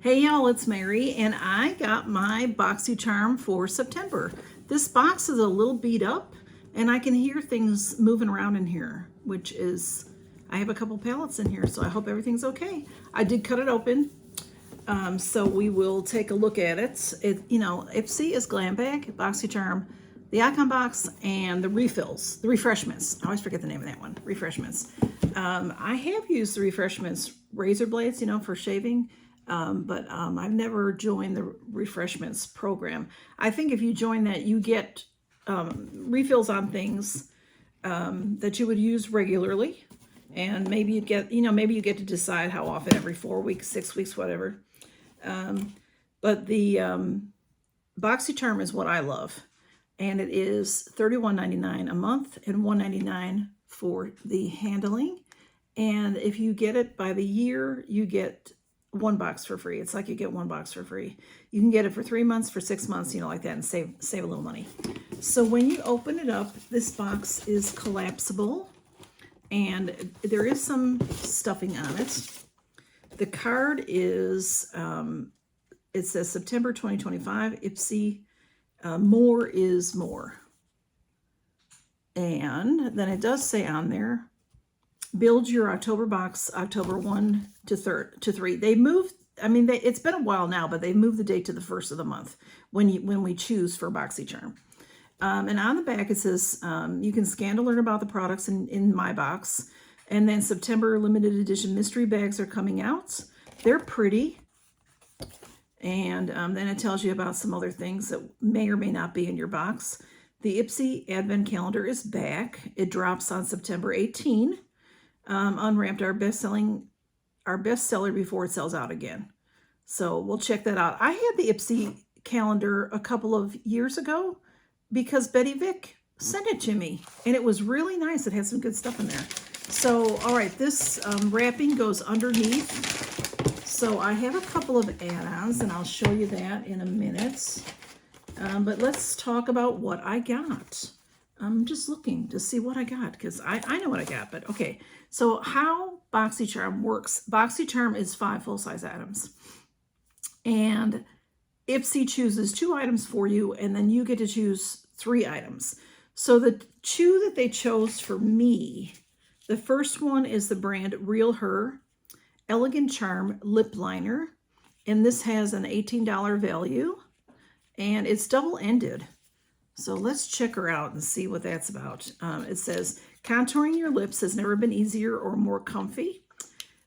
Hey y'all, it's Mary, and I got my Boxy Charm for September. This box is a little beat up, and I can hear things moving around in here, which is, I have a couple pallets in here, so I hope everything's okay. I did cut it open, so we will take a look at it. Ipsy is Glam Bag, Boxy Charm, the Icon Box, and the refills, the refreshments. I always forget the name of that one, refreshments. I have used the refreshments razor blades, for shaving. But I've never joined the refreshments program. I think if you join that, you get refills on things that you would use regularly, and maybe you get, maybe you get to decide how often, every 4 weeks, 6 weeks, whatever. But the Boxy Charm is what I love, and it is $31.99 a month and $1.99 for the handling. And if you get it by the year, you get one box for free. It's like you get one box for free. You can get it for 3 months, for 6 months, like that, and save a little money. So when you open it up, this box is collapsible, and there is some stuffing on it. The card is, it says September 2025, Ipsy, more is more. And then it does say on there, build your October box, October 1 to 3. They moved, it's been a while now, but they moved the date to the 1st of the month when we choose for Boxy Charm. And on the back it says, you can scan to learn about the products in my box. And then September limited edition mystery bags are coming out. They're pretty. And then it tells you about some other things that may or may not be in your box. The Ipsy Advent Calendar is back. It drops on September 18. Unwrapped, our bestseller before it sells out again. So we'll check that out. I had the Ipsy calendar a couple of years ago because Betty Vick sent it to me, and it was really nice. It had some good stuff in there. So, all right, this wrapping goes underneath. So I have a couple of add-ons, and I'll show you that in a minute. But let's talk about what I got. I'm just looking to see what I got, because I know what I got, but okay. So how Boxy Charm works. Boxy Charm is 5 full-size items. And Ipsy chooses 2 items for you, and then you get to choose 3 items. So the 2 that they chose for me, the first one is the brand Real Her Elegant Charm Lip Liner. And this has an $18 value, and it's double-ended. So let's check her out and see what that's about. It says, contouring your lips has never been easier or more comfy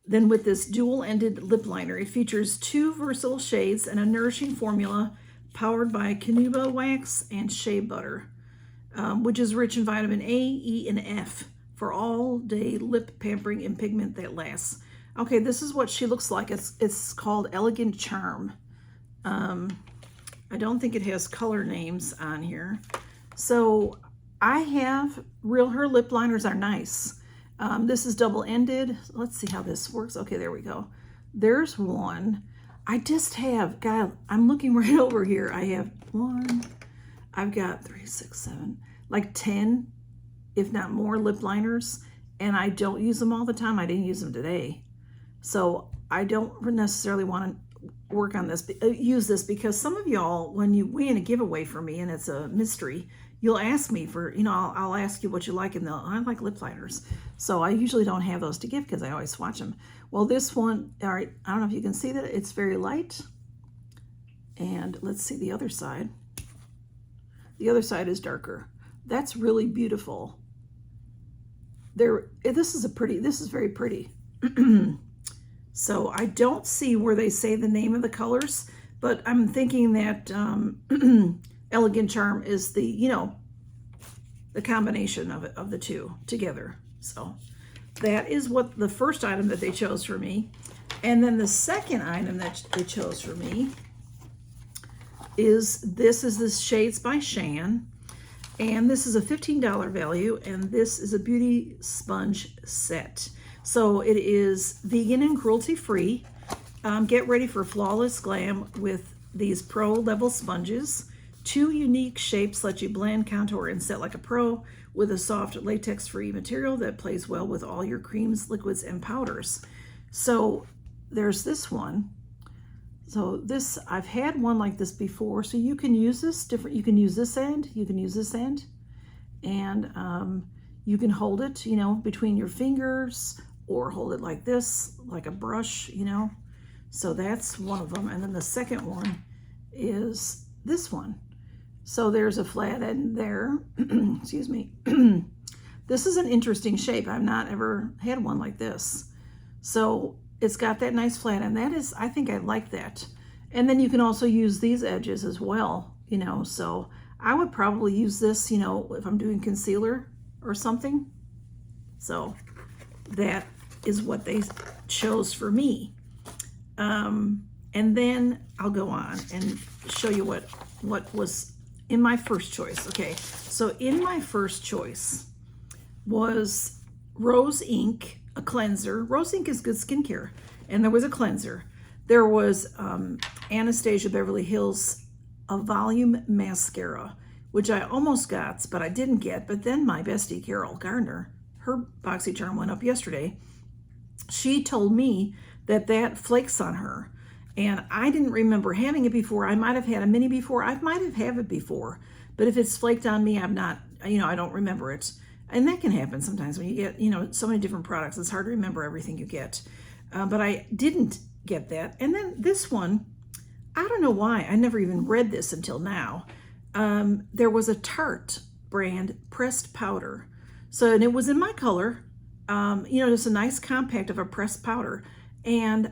than with this dual-ended lip liner. It features 2 versatile shades and a nourishing formula powered by Canuba wax and shea butter, which is rich in vitamin A, E, and F for all-day lip pampering and pigment that lasts. Okay, this is what she looks like. It's called Elegant Charm. I don't think it has color names on here. So I have Real Her lip liners are nice. This is double-ended. Let's see how this works. Okay, there we go. There's one. I just have, God, I'm looking right over here. I have 1, I've got 3, 6, 7, like 10, if not more, lip liners. And I don't use them all the time. I didn't use them today. So I don't necessarily want to work on this, use this, because some of y'all, when you win a giveaway for me and it's a mystery, you'll ask me for, I'll ask you what you like, and I like lip liners. So I usually don't have those to give because I always swatch them. Well, this one, all right, I don't know if you can see that it's very light. And let's see the other side. The other side is darker. That's really beautiful. This is very pretty. So I don't see where they say the name of the colors, but I'm thinking that Elegant Charm is the combination of the 2 together. So that is what the first item that they chose for me. And then the second item that they chose for me is this Shades by Shan. And this is a $15 value, and this is a beauty sponge set. So it is vegan and cruelty-free. Get ready for flawless glam with these pro-level sponges. 2 unique shapes let you blend, contour, and set like a pro with a soft latex-free material that plays well with all your creams, liquids, and powders. So there's this one. So this, I've had one like this before, so you can use this different, you can use this end, you can use this end, and you can hold it, you know, between your fingers, or hold it like this, like a brush, you know. So that's one of them. And then the second one is this one. So there's a flat end there. Excuse me. This is an interesting shape. I've not ever had one like this. So it's got that nice flat end. That is, I think I like that. And then you can also use these edges as well, you know. So I would probably use this, you know, if I'm doing concealer or something. So that is what they chose for me. And then I'll go on and show you what was in my first choice. Okay, so in my first choice was Rose Ink, a cleanser. Rose Ink is good skincare, and there was a cleanser. There was Anastasia Beverly Hills, a volume mascara, which I almost got, but I didn't get. But then my bestie, Carol Gardner, her BOXYCHARM went up yesterday. She told me that flakes on her, and I didn't remember having it before. I might have had a mini before. I might have had it before, but if it's flaked on me, I'm not, you know, I don't remember it. And that can happen sometimes when you get, you know, so many different products. It's hard to remember everything you get. But I didn't get that. And then this one, I don't know why. I never even read this until now. There was a Tarte brand pressed powder. So, and it was in my color. You know, just a nice compact of a pressed powder. And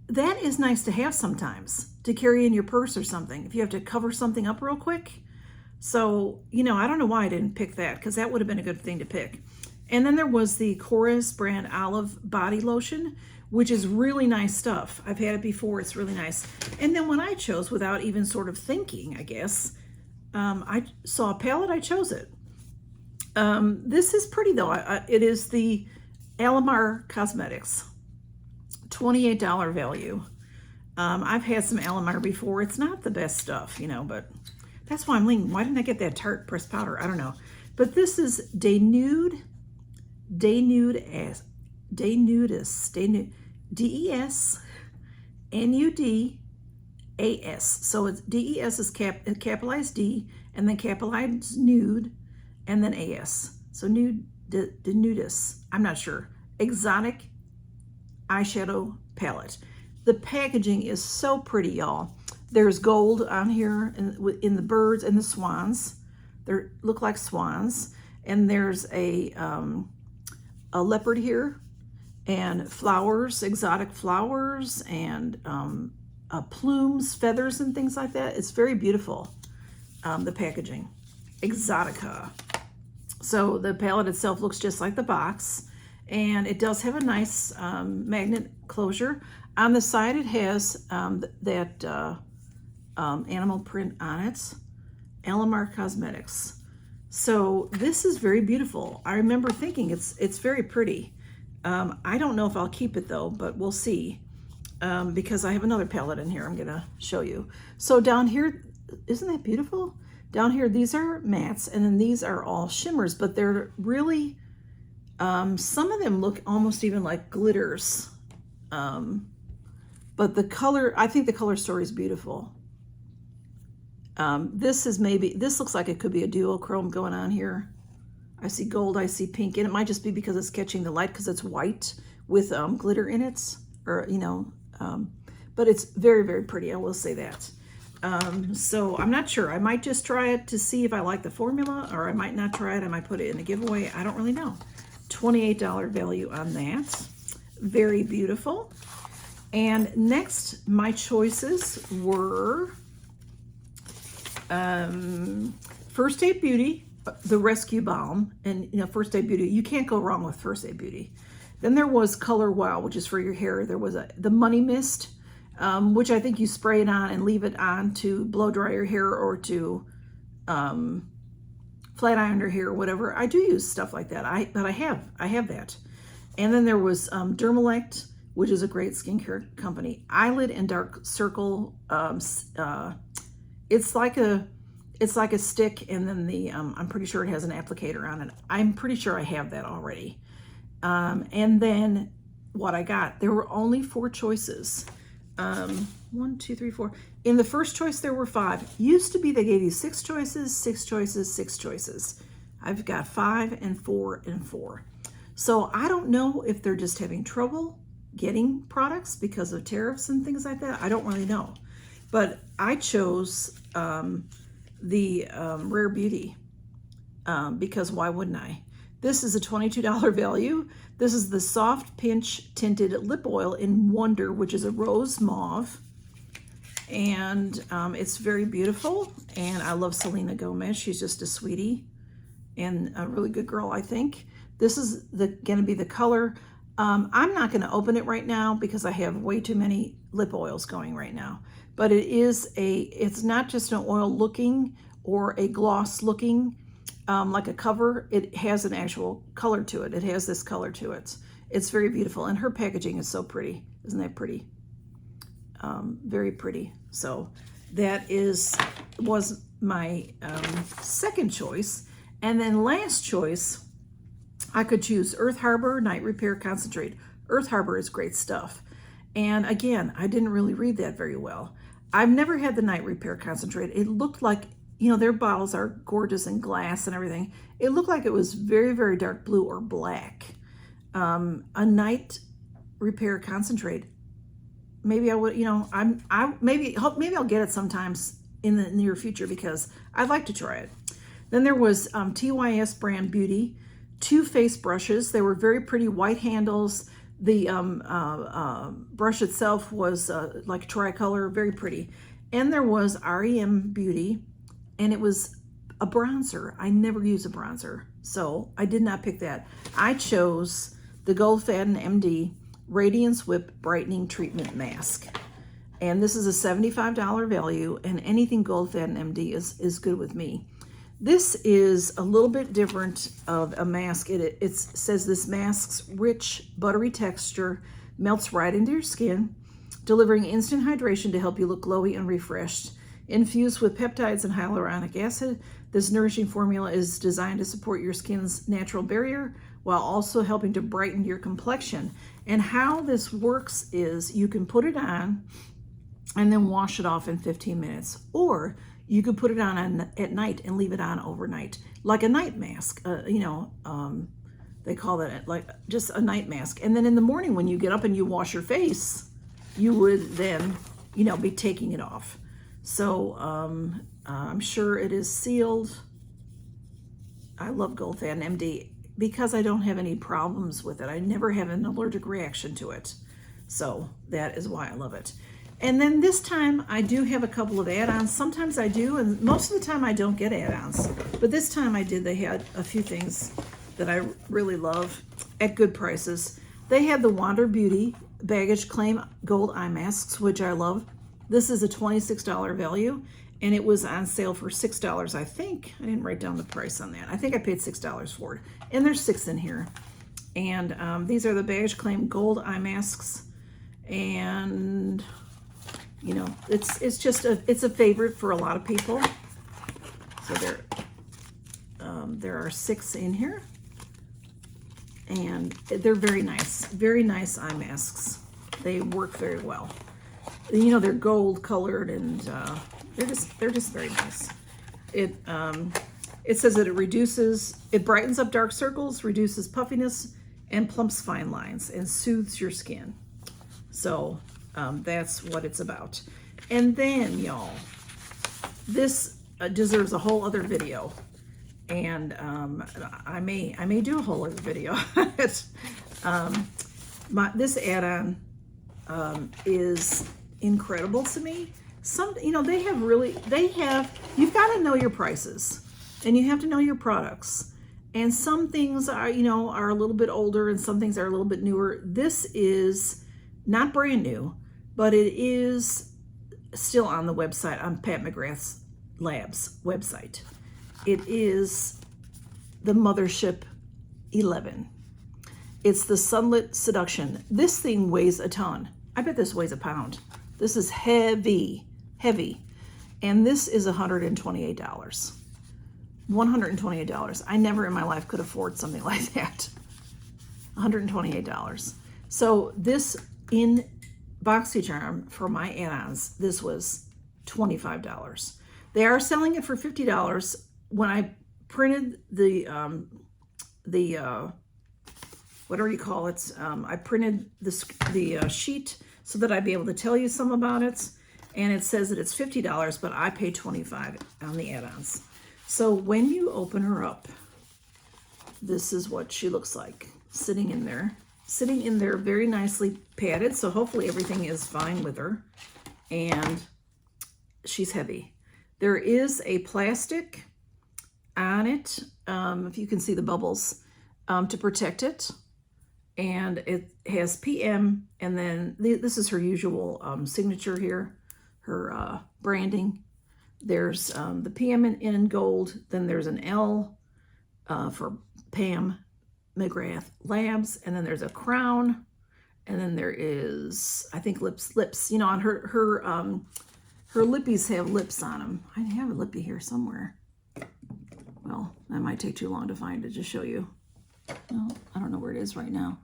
that is nice to have sometimes, to carry in your purse or something, if you have to cover something up real quick. So, you know, I don't know why I didn't pick that, because that would have been a good thing to pick. And then there was the Korres brand Olive Body Lotion, which is really nice stuff. I've had it before. It's really nice. And then when I chose, without even sort of thinking, I guess, I saw a palette, I chose it. This is pretty, though. It is the Alamar Cosmetics, $28 value. I've had some Alamar before. It's not the best stuff, you know, but that's why I'm leaning. Why didn't I get that Tarte pressed powder? I don't know. But this is Denudis, DESNUDAS. So it's DES is capitalized D, and then capitalized nude, and then AS. So Denudis. I'm not sure. Exotic eyeshadow palette. The packaging is so pretty, y'all. There's gold on here in the birds and the swans. They look like swans. And there's a leopard here, and flowers, exotic flowers, and plumes, feathers, and things like that. It's very beautiful, the packaging. Exotica. So the palette itself looks just like the box, and it does have a nice magnet closure. On the side, it has that animal print on it, Alamar Cosmetics. So this is very beautiful. I remember thinking it's very pretty. I don't know if I'll keep it though, but we'll see, because I have another palette in here I'm gonna show you. So down here, isn't that beautiful? Down here, these are mattes, and then these are all shimmers, but they're really, some of them look almost even like glitters. But the color, I think the color story is beautiful. This looks like it could be a duochrome going on here. I see gold, I see pink, and it might just be because it's catching the light, because it's white with glitter in it, or, you know, but it's very, very pretty, I will say that. So I'm not sure. I might just try it to see if I like the formula, or I might not try it. I might put it in a giveaway. I don't really know. $28 value on that. Very beautiful. And next, my choices were First Aid Beauty, the Rescue Balm. And, you know, First Aid Beauty, you can't go wrong with First Aid Beauty. Then there was Color Wow, which is for your hair. There was the Money Mist, which I think you spray it on and leave it on to blow dry your hair, or to flat iron your hair, or whatever. I do use stuff like that. But I have that. And then there was Dermalect, which is a great skincare company. Eyelid and Dark Circle. It's like a stick, and then I'm pretty sure it has an applicator on it. I'm pretty sure I have that already. And then what I got, there were only 4 choices. 1, 2, 3, 4. In the first choice, there were 5. Used to be they gave you 6 choices, 6 choices, 6 choices. I've got 5 and 4 and 4. So I don't know if they're just having trouble getting products because of tariffs and things like that. I don't really know. But I chose the Rare Beauty because why wouldn't I? This is a $22 value. This is the Soft Pinch Tinted Lip Oil in Wonder, which is a rose mauve. And it's very beautiful. And I love Selena Gomez. She's just a sweetie and a really good girl, I think. This is going to be the color. I'm not going to open it right now because I have way too many lip oils going right now. But it's not just an oil looking or a gloss looking like a cover. It has an actual color to it. It has this color to it. It's very beautiful. And her packaging is so pretty. Isn't that pretty? Very pretty. So that was my second choice. And then last choice, I could choose Earth Harbor Night Repair Concentrate. Earth Harbor is great stuff. And again, I didn't really read that very well. I've never had the Night Repair Concentrate. It looked like, you know, their bottles are gorgeous in glass and everything. It looked like it was very, very dark blue or black. A Night Repair Concentrate. Maybe I would, you know, maybe I'll get it sometimes in the near future because I'd like to try it. Then there was TYS Brand Beauty, 2 face brushes. They were very pretty white handles. The brush itself was like tricolor, very pretty. And there was REM Beauty, and it was a bronzer. I never use a bronzer, so I did not pick that. I chose the Goldfaden MD Radiance Whip Brightening Treatment Mask. And this is a $75 value, and anything Goldfaden MD is good with me. This is a little bit different of a mask. It says this mask's rich, buttery texture melts right into your skin, delivering instant hydration to help you look glowy and refreshed. Infused with peptides and hyaluronic acid, this nourishing formula is designed to support your skin's natural barrier while also helping to brighten your complexion. And how this works is you can put it on and then wash it off in 15 minutes. Or you could put it on at night and leave it on overnight, like a night mask. They call that like just a night mask. And then in the morning when you get up and you wash your face, you would then, you know, be taking it off. So I'm sure it is sealed. I love Goldfaden MD because I don't have any problems with it. I never have an allergic reaction to it. So that is why I love it. And then this time I do have a couple of add-ons. Sometimes I do, and most of the time I don't get add-ons. But this time I did. They had a few things that I really love at good prices. They had the Wander Beauty Baggage Claim Gold Eye Masks, which I love. This is a $26 value, and it was on sale for $6, I think. I didn't write down the price on that. I think I paid $6 for it. And there's 6 in here. And these are the Baggage Claim Gold Eye Masks. And you know, it's just it's a favorite for a lot of people. So there are 6 in here, and they're very nice eye masks. They work very well. You know, they're gold colored, and they're just very nice. It says that it brightens up dark circles, reduces puffiness, and plumps fine lines, and soothes your skin. So that's what it's about. And then, y'all, this deserves a whole other video, and I may do a whole other video. This add-on is incredible to me. You've got to know your prices, and you have to know your products. And some things are a little bit older, and some things are a little bit newer. This is not brand new, but it is still on the website, on Pat McGrath's Labs website. It is the Mothership 11. It's the Sunlit Seduction. This thing weighs a ton. I bet this weighs a pound. This is heavy. And this is $128. $128. I never in my life could afford something like that. $128. So this in BOXYCHARM for my add-ons, this was $25. They are selling it for $50. When I printed the whatever you call it, I printed the sheet so that I'd be able to tell you some about it. And it says that it's $50, but I pay $25 on the add-ons. So when you open her up, this is what she looks like, sitting in there very nicely padded. So hopefully everything is fine with her. And she's heavy. There is a plastic on it, if you can see the bubbles, to protect it. And it has PM, and then this is her usual signature here, her branding. There's the PM in gold, then there's an L for Pam McGrath Labs, and then there's a crown, and then there is, I think, lips. You know, on her lippies have lips on them. I have a lippy here somewhere. Well, that might take too long to find it to show you. No, I don't know where it is right now.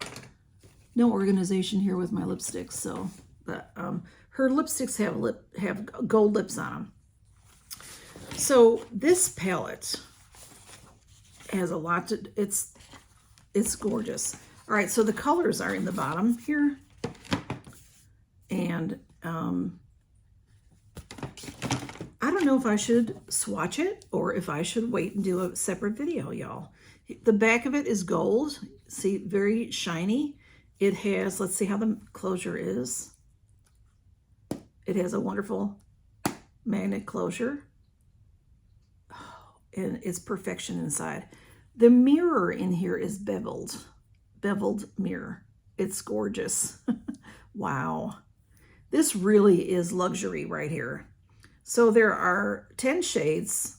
No organization here with my lipsticks, so but her lipsticks have gold lips on them. So this palette has a lot to, it's gorgeous. All right, so the colors are in the bottom here, and I don't know if I should swatch it or if I should wait and do a separate video, y'all. The back of it is gold. See, very shiny. It has, let's see how the closure is. It has a wonderful magnet closure. Oh, and it's perfection inside. The mirror in here is beveled mirror. It's gorgeous. Wow. This really is luxury right here. So there are 10 shades.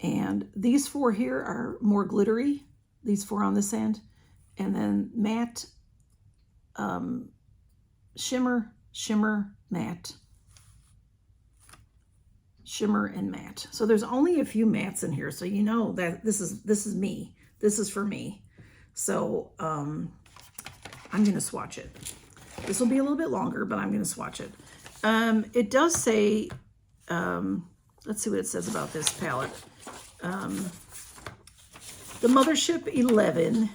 And these 4 here are more glittery, these 4 on this end. And then matte, shimmer, matte, shimmer, and matte. So there's only a few mattes in here, so you know that this is me. This is for me. So I'm gonna swatch it. This will be a little bit longer, but I'm gonna swatch it. It does say, let's see what it says about this palette. The Mothership 11,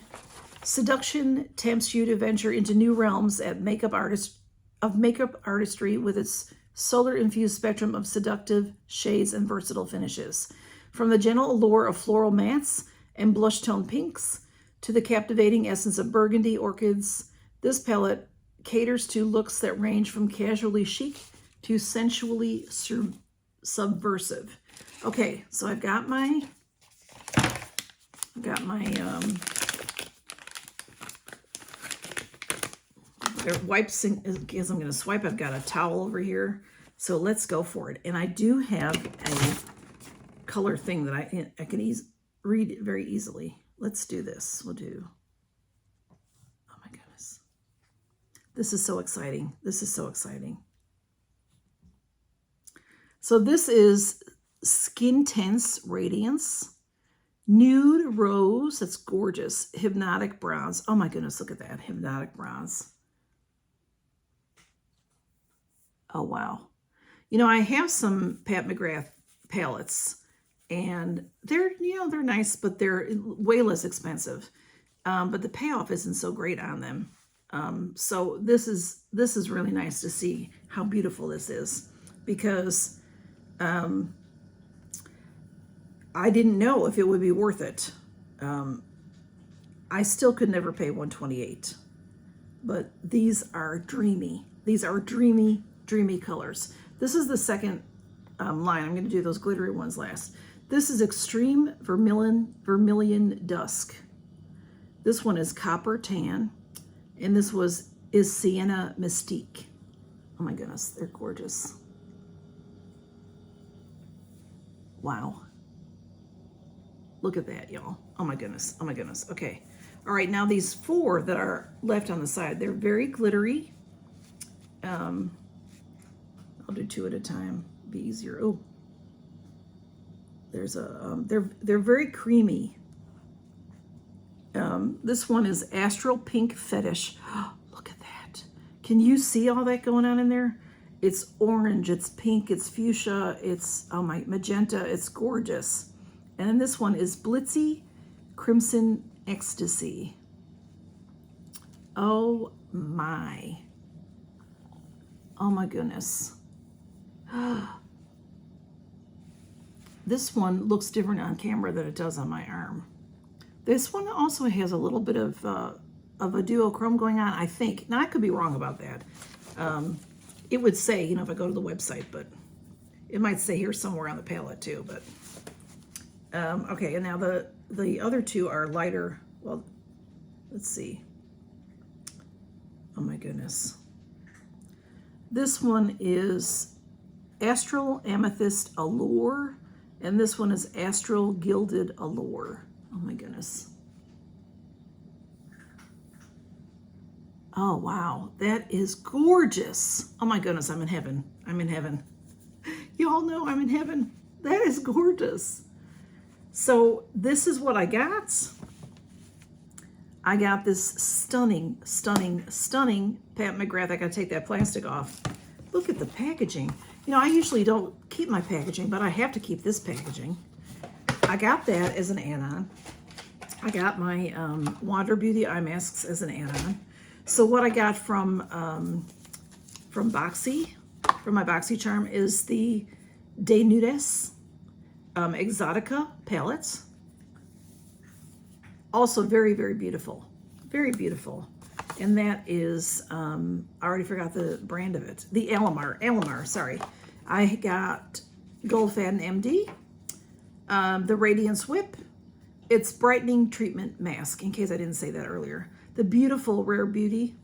seduction tempts you to venture into new realms of makeup artistry with its solar-infused spectrum of seductive shades and versatile finishes. From the gentle allure of floral mattes and blush tone pinks to the captivating essence of burgundy orchids, this palette caters to looks that range from casually chic to sensually subversive. Okay, so I've got my wipes, as I'm going to swipe. I've got a towel over here, so let's go for it. And I do have a color thing that I can read it very easily. Let's do this. We'll do, oh my goodness. This is so exciting. This is so exciting. So this is Skin Tense Radiance, Nude Rose, that's gorgeous, Hypnotic Bronze. Oh my goodness, look at that, Hypnotic Bronze. Oh wow. You know, I have some Pat McGrath palettes, and they're, you know, they're nice, but they're way less expensive. But the payoff isn't so great on them. So this is really nice to see how beautiful this is, because I didn't know if it would be worth it. I still could never pay $128, but these are dreamy. These are dreamy colors. This is the second line. I'm going to do those glittery ones last. This is Extreme Vermilion Dusk. This one is Copper Tan, and this is Sienna Mystique. Oh my goodness, they're gorgeous. Wow. Look at that, y'all. Oh my goodness. Oh my goodness. Okay. All right. Now these 4 that are left on the side, they're very glittery. I'll do 2 at a time. Be easier. Oh, there's a, they're very creamy. This one is Astral Pink Fetish. Look at that. Can you see all that going on in there? It's orange, it's pink, it's fuchsia, it's, oh my, magenta. It's gorgeous. And then this one is Blitzy Crimson Ecstasy. Oh my. Oh my goodness. This one looks different on camera than it does on my arm. This one also has a little bit of a duochrome going on, I think. Now, I could be wrong about that. It would say, you know, if I go to the website, but it might say here somewhere on the palette too. But okay, and now the other two are lighter. Well, let's see. Oh my goodness. This one is Astral Amethyst Allure, and this one is Astral Gilded Allure. Oh my goodness. Oh wow, that is gorgeous. Oh my goodness, I'm in heaven. I'm in heaven. You all know I'm in heaven. That is gorgeous. So this is what I got. I got this stunning, stunning, stunning Pat McGrath. I gotta take that plastic off. Look at the packaging. You know, I usually don't keep my packaging, but I have to keep this packaging. I got that as an add-on. I got my Wander Beauty eye masks as an add-on. So what I got from Boxy, from my Boxy Charm, is the De Nudes Exotica palettes. Also very, very beautiful. Very beautiful. And that is, I already forgot the brand of it. The Alamar, sorry. I got Gold Faden MD, the Radiance Whip. It's Brightening Treatment Mask, in case I didn't say that earlier. The beautiful Rare Beauty.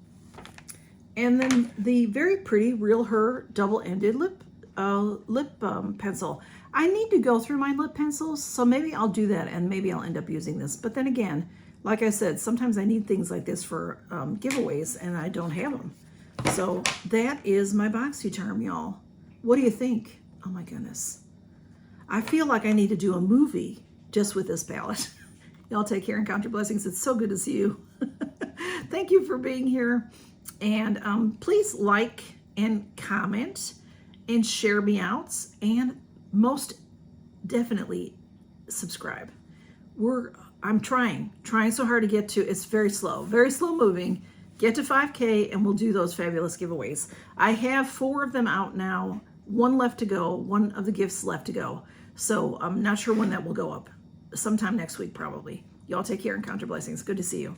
And then the very pretty Real Her double-ended lip pencil. I need to go through my lip pencils, so maybe I'll do that, and maybe I'll end up using this. But then again, like I said, sometimes I need things like this for giveaways, and I don't have them. So that is my Boxy Charm, y'all. What do you think? Oh my goodness. I feel like I need to do a movie just with this palette. Y'all take care and count your blessings. It's so good to see you. Thank you for being here. And please like and comment and share me out, and most definitely subscribe. I'm trying so hard to get to, it's very slow moving, get to 5K, and we'll do those fabulous giveaways. I have 4 of them out now, 1 left to go, 1 of the gifts left to go. So I'm not sure when that will go up. Sometime next week, probably. Y'all take care and count your blessings. Good to see you.